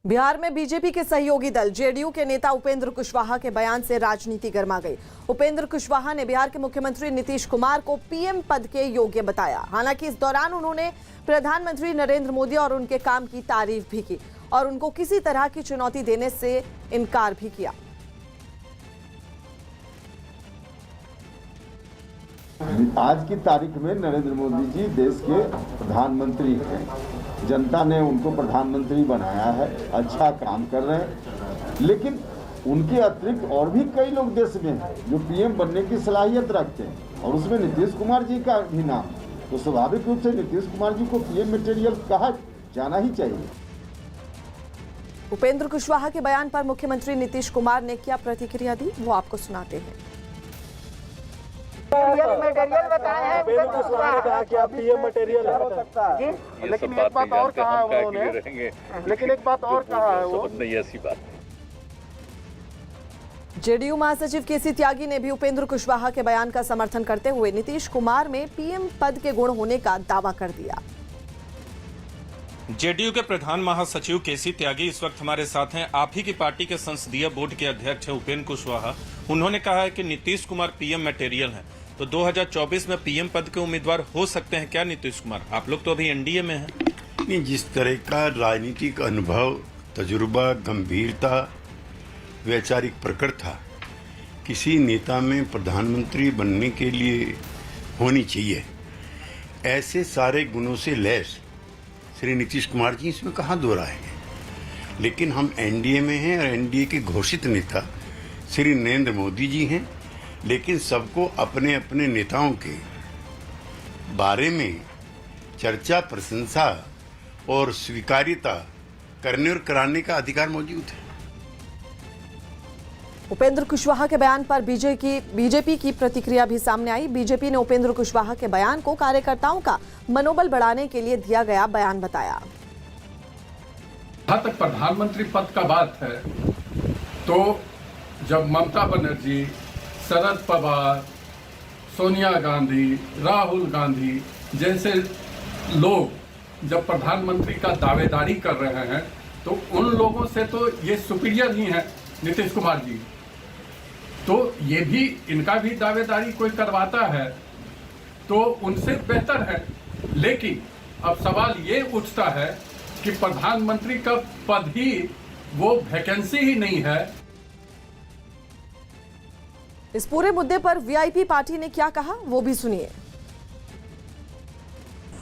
बिहार में बीजेपी के सहयोगी दल जेडीयू के नेता उपेंद्र कुशवाहा के बयान से राजनीति गर्मा गई। उपेंद्र कुशवाहा ने बिहार के मुख्यमंत्री नीतीश कुमार को पीएम पद के योग्य बताया। हालांकि इस दौरान उन्होंने प्रधानमंत्री नरेंद्र मोदी और उनके काम की तारीफ भी की और उनको किसी तरह की चुनौती देने से इनकार भी किया। आज की तारीख में नरेंद्र मोदी जी देश के प्रधानमंत्री हैं। जनता ने उनको प्रधानमंत्री बनाया है, अच्छा काम कर रहे हैं, लेकिन उनके अतिरिक्त और भी कई लोग देश में हैं जो पीएम बनने की सलाहियत रखते हैं और उसमें नीतीश कुमार जी का भी नाम। तो स्वाभाविक रूप से नीतीश कुमार जी को पीएम मटेरियल कहा जाना ही चाहिए। उपेंद्र कुशवाहा के बयान पर मुख्यमंत्री नीतीश कुमार ने क्या प्रतिक्रिया दी, वो आपको सुनाते हैं। मटेरियल बताए हैं, कहा कि आप पीएम मटेरियल हो सकता है, लेकिन एक बात और कहा है उन्होंने, लेकिन एक बात और कहा है वो नहीं ऐसी बात। जेडीयू महासचिव केसी त्यागी ने भी उपेंद्र कुशवाहा के बयान का समर्थन करते हुए नीतीश कुमार में पीएम पद के गुण होने का दावा कर दिया। जेडीयू के प्रधान महासचिव केसी त्यागी इस वक्त हमारे साथ हैं। आप ही की पार्टी के संसदीय बोर्ड के अध्यक्ष हैं उपेंद्र कुशवाहा। उन्होंने कहा है कि नीतीश कुमार पीएम मटेरियल हैं, तो 2024 में पीएम पद के उम्मीदवार हो सकते हैं क्या नीतीश कुमार? आप लोग तो अभी एनडीए में हैं। नहीं, जिस तरह का राजनीतिक अनुभव, तजुर्बा, गंभीरता, वैचारिक प्रकट था, किसी नेता में प्रधानमंत्री बनने के लिए होनी चाहिए, ऐसे सारे गुणों से लैस श्री नीतीश कुमार जी इसमें कहाँ दो राय है। लेकिन हम एनडीए में हैं और एनडीए के घोषित नेता श्री नरेंद्र मोदी जी हैं, लेकिन सबको अपने अपने नेताओं के बारे में चर्चा, प्रशंसा और स्वीकार्यता करने और कराने का अधिकार मौजूद है। उपेंद्र कुशवाहा के बयान पर बीजेपी की प्रतिक्रिया भी सामने आई। बीजेपी ने उपेंद्र कुशवाहा के बयान को कार्यकर्ताओं का मनोबल बढ़ाने के लिए दिया गया बयान बताया। जहाँ तक प्रधानमंत्री पद का बात है, तो जब ममता बनर्जी, शरद पवार, सोनिया गांधी, राहुल गांधी जैसे लोग जब प्रधानमंत्री का दावेदारी कर रहे हैं, तो उन लोगों से तो ये सुपीरियर ही है नीतीश कुमार जी। तो ये भी इनका भी दावेदारी कोई करवाता है तो उनसे बेहतर है। लेकिन अब सवाल ये उठता है कि प्रधानमंत्री का पद ही वो वैकेंसी ही नहीं है। इस पूरे मुद्दे पर वीआईपी पार्टी ने क्या कहा, वो भी सुनिए।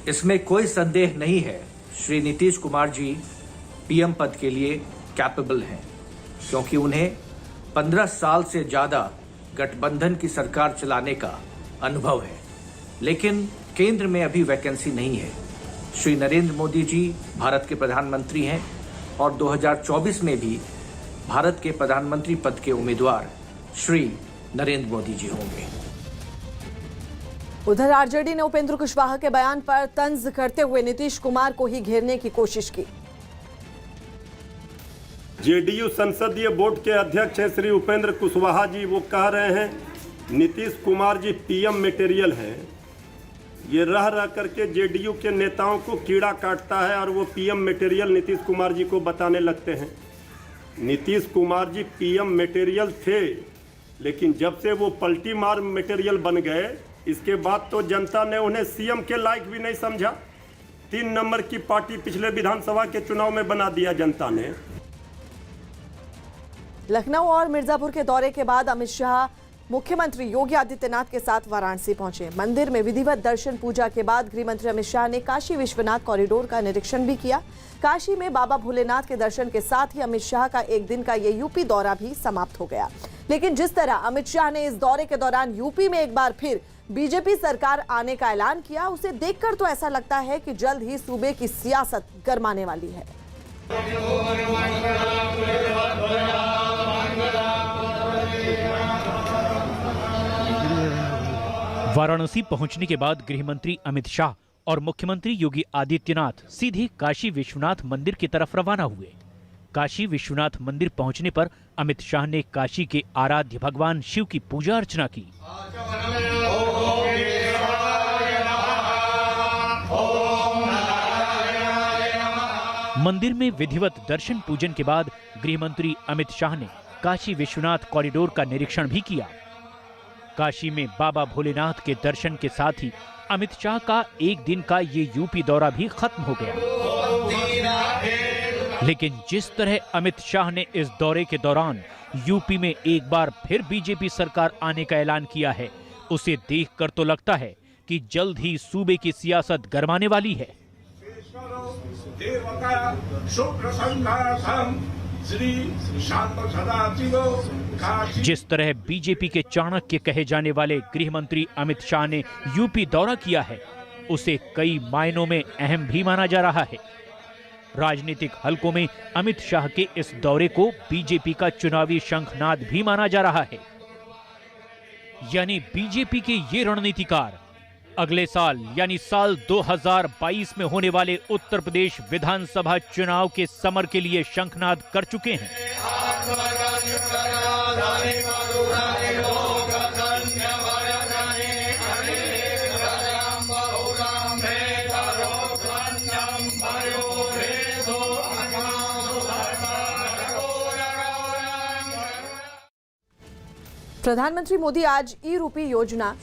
इसमें कोई संदेह नहीं है, श्री नीतीश कुमार जी पीएम पद के लिए कैपेबल हैं, क्योंकि उन्हें 15 साल से ज्यादा गठबंधन की सरकार चलाने का अनुभव है। लेकिन केंद्र में अभी वैकेंसी नहीं है। श्री नरेंद्र मोदी जी भारत के प्रधानमंत्री हैं और 2024 में भी भारत के प्रधानमंत्री पद के उम्मीदवार श्री नरेंद्र मोदी जी होंगे। उधर आरजेडी ने उपेंद्र कुशवाहा के बयान पर तंज करते हुए नीतीश कुमार को ही घेरने की कोशिश की। जेडीयू संसदीय बोर्ड के अध्यक्ष हैं श्री उपेंद्र कुशवाहा जी, वो कह रहे हैं नीतीश कुमार जी पीएम मटेरियल हैं। ये रह रह करके जेडीयू के नेताओं को कीड़ा काटता है और वो पीएम मटेरियल नीतीश कुमार जी को बताने लगते हैं। नीतीश कुमार जी पीएम मटेरियल थे, लेकिन जब से वो पलटी मार मटेरियल बन गए, इसके बाद तो जनता ने उन्हें सीएम के लायक भी नहीं समझा। 3 नंबर की पार्टी पिछले विधानसभा के चुनाव में बना दिया जनता ने। लखनऊ और मिर्जापुर के दौरे के बाद अमित शाह मुख्यमंत्री योगी आदित्यनाथ के साथ वाराणसी पहुंचे। मंदिर में विधिवत दर्शन पूजा के बाद गृह मंत्री अमित शाह ने काशी विश्वनाथ कॉरिडोर का निरीक्षण भी किया। काशी में बाबा भोलेनाथ के दर्शन के साथ ही अमित शाह का एक दिन का ये यूपी दौरा भी समाप्त हो गया। लेकिन जिस तरह अमित शाह ने इस दौरे के दौरान यूपी में एक बार फिर बीजेपी सरकार आने का ऐलान किया, उसे देखकर तो ऐसा लगता है कि जल्द ही सूबे की सियासत गरमाने वाली है। वाराणसी पहुंचने के बाद गृह मंत्री अमित शाह और मुख्यमंत्री योगी आदित्यनाथ सीधे काशी विश्वनाथ मंदिर की तरफ रवाना हुए। काशी विश्वनाथ मंदिर पहुंचने पर अमित शाह ने काशी के आराध्य भगवान शिव की पूजा अर्चना की। मंदिर में विधिवत दर्शन पूजन के बाद गृह मंत्री अमित शाह ने काशी विश्वनाथ कॉरिडोर का निरीक्षण भी किया। काशी में बाबा भोलेनाथ के दर्शन के साथ ही अमित शाह का एक दिन का ये यूपी दौरा भी खत्म हो गया। लेकिन जिस तरह अमित शाह ने इस दौरे के दौरान यूपी में एक बार फिर बीजेपी सरकार आने का ऐलान किया है, उसे देखकर तो लगता है कि जल्द ही सूबे की सियासत गरमाने वाली है। जिस तरह बीजेपी के चाणक्य कहे जाने वाले गृह मंत्री अमित शाह ने यूपी दौरा किया है, उसे कई मायनों में अहम भी माना जा रहा है। राजनीतिक हलकों में अमित शाह के इस दौरे को बीजेपी का चुनावी शंखनाद भी माना जा रहा है। यानी बीजेपी के ये रणनीतिकार अगले साल यानी साल 2022 में होने वाले उत्तर प्रदेश विधानसभा चुनाव के समर के लिए शंखनाद कर चुके हैं। प्रधानमंत्री मोदी आज ई-रूपी योजना